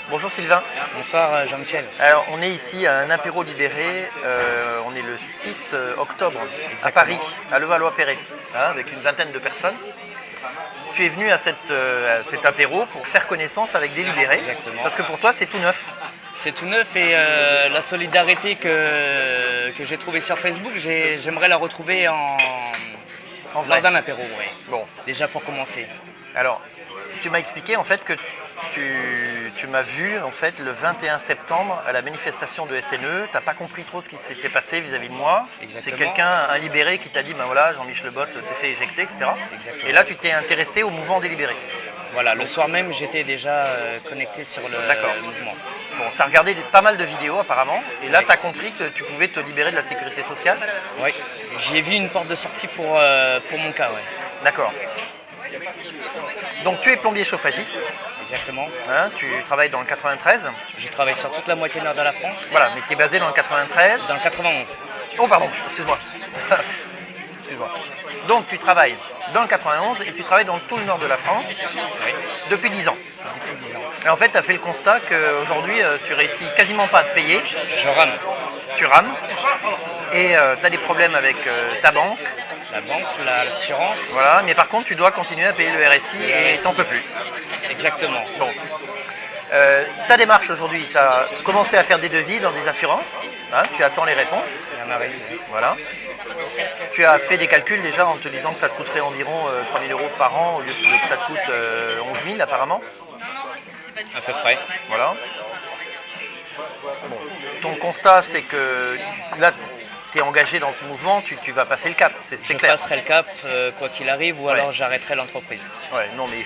Bonjour Sylvain. Bonsoir Jean-Michel. Alors on est ici à un apéro libéré, on est le 6 octobre à Exactement. Paris, à Levallois-Perret, avec une vingtaine de personnes. Tu es venu à cet apéro pour faire connaissance avec des libérés, Exactement. parce que pour toi c'est tout neuf. C'est tout neuf et la solidarité que j'ai trouvée sur Facebook, j'aimerais la retrouver En vrai. lors d'un apéro, ouais. Bon, Déjà pour commencer. alors tu m'as expliqué en fait que tu m'as vu en fait le 21 septembre à la manifestation de SNE, tu n'as pas compris trop ce qui s'était passé vis-à-vis de moi. C'est Exactement. quelqu'un, un libéré qui t'a dit ben voilà, Jean-Michel Lebotte s'est fait éjecter, etc. Exactement. Et là tu t'es intéressé au mouvement des libérés. Voilà, le soir même, j'étais déjà connecté sur le D'accord. mouvement. Bon, tu as regardé pas mal de vidéos apparemment, et là tu as compris que tu pouvais te libérer de la sécurité sociale. Oui, j'y ai vu une porte de sortie pour mon cas, ouais. D'accord. Donc tu es plombier chauffagiste, Exactement. hein, tu travailles dans le 93. Je travaille sur toute la moitié nord de la France. Voilà, mais tu es basé dans le 93. Dans le 91. Oh pardon, excuse-moi. Excuse-moi. Donc tu travailles dans le 91 et tu travailles dans tout le nord de la France Oui, depuis 10 ans. depuis 10 ans. Et en fait, tu as fait le constat qu'aujourd'hui, tu réussis quasiment pas à te payer, Je rame. tu rames, et tu as des problèmes avec ta banque, La banque, l'assurance. voilà, mais par contre, tu dois continuer à payer le RSI et RSI. t'en peux plus. Exactement. Bon. Ta démarche aujourd'hui, tu as commencé à faire des devis dans des assurances, hein, tu attends les réponses, Il y en a raison. voilà. Tu as fait des calculs déjà en te disant que ça te coûterait environ 3 000 € par an au lieu que ça te coûte 11 000 apparemment. À peu près. Voilà. Bon. Ton constat, c'est que là, tu es engagé dans ce mouvement, tu vas passer le cap, c'est Je clair. passerai le cap quoi qu'il arrive ou Ouais. alors j'arrêterai l'entreprise. Ouais, non, mais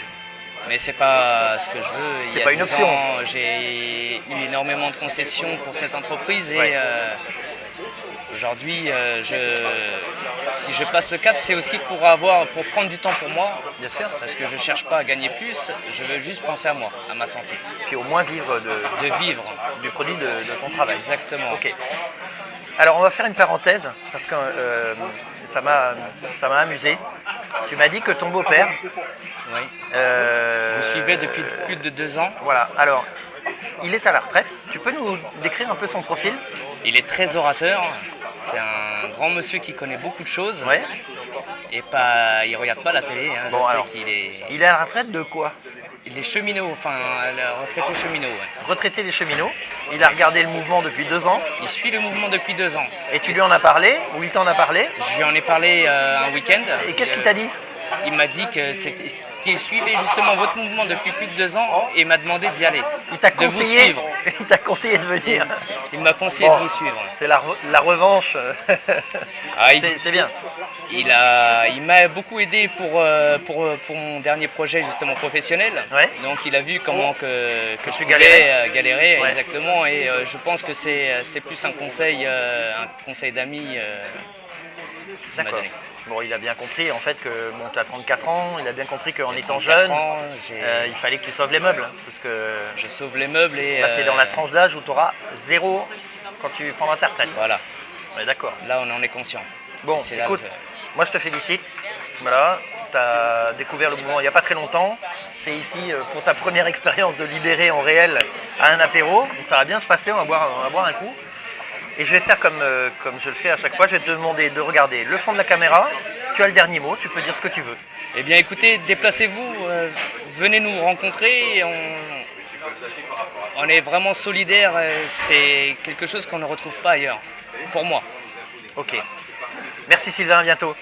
Mais c'est pas ce que je veux. Il C'est y a pas une 10 option. ans, j'ai eu énormément de concessions pour cette entreprise et Ouais. aujourd'hui, si je passe le cap, c'est aussi pour prendre du temps pour moi. bien sûr. Parce que je cherche pas à gagner plus, je veux juste penser à moi, à ma santé, Puis au moins vivre de vivre. du produit de ton travail. Exactement. Ok. Alors on va faire une parenthèse parce que ça m'a amusé. Tu m'as dit que ton beau-père. Oui. euh, Vous suivez depuis plus de 2 ans. Voilà. Alors, il est à la retraite. Tu peux nous décrire un peu son profil? Il est très orateur. C'est un grand monsieur qui connaît beaucoup de choses. Ouais. Et il regarde pas la télé. Hein. Bon, je alors. sais qu'il est. Il est à la retraite de quoi? Il est cheminot, enfin retraité cheminot. Ouais. Retraité des cheminots. Il a regardé le mouvement depuis 2 ans. Il suit le mouvement depuis 2 ans. Et tu lui en as parlé, ou il t'en a parlé. Je lui en ai parlé un week-end. Et qu'est-ce qu'il t'a dit? Il m'a dit qu'il suivait justement votre mouvement depuis plus de 2 ans et m'a demandé d'y aller. Il t'a de vous conseillé, suivre. il t'a conseillé de venir. Il m'a conseillé Bon, de vous suivre. C'est la revanche. Ah, C'est bien. il m'a beaucoup aidé pour mon dernier projet justement professionnel. Ouais. Donc il a vu comment que je tu pouvais galérer Ouais. exactement et je pense que c'est plus un conseil d'amis qu'il m'a D'accord. donné. Bon, il a bien compris en fait que bon, tu as 34 ans, il a bien compris qu'en étant 34 jeune, ans, il fallait que tu sauves les meubles. Parce que je sauve les meubles et là, tu es dans la tranche d'âge où tu auras 0 quand tu prendras ta retraite. voilà, Ouais, d'accord. là on en est conscient. Bon, Et c'est là écoute, que- moi je te félicite. Voilà, tu as découvert le mouvement il n'y a pas très longtemps. Tu es ici pour ta première expérience de libéré en réel à un apéro. Donc ça va bien se passer, on va boire un coup. Et je vais faire comme je le fais à chaque fois, je vais te demander de regarder le fond de la caméra. Tu as le dernier mot, tu peux dire ce que tu veux. Eh bien écoutez, déplacez-vous, venez nous rencontrer, on est vraiment solidaires, c'est quelque chose qu'on ne retrouve pas ailleurs, pour moi. Ok. Merci Sylvain, à bientôt.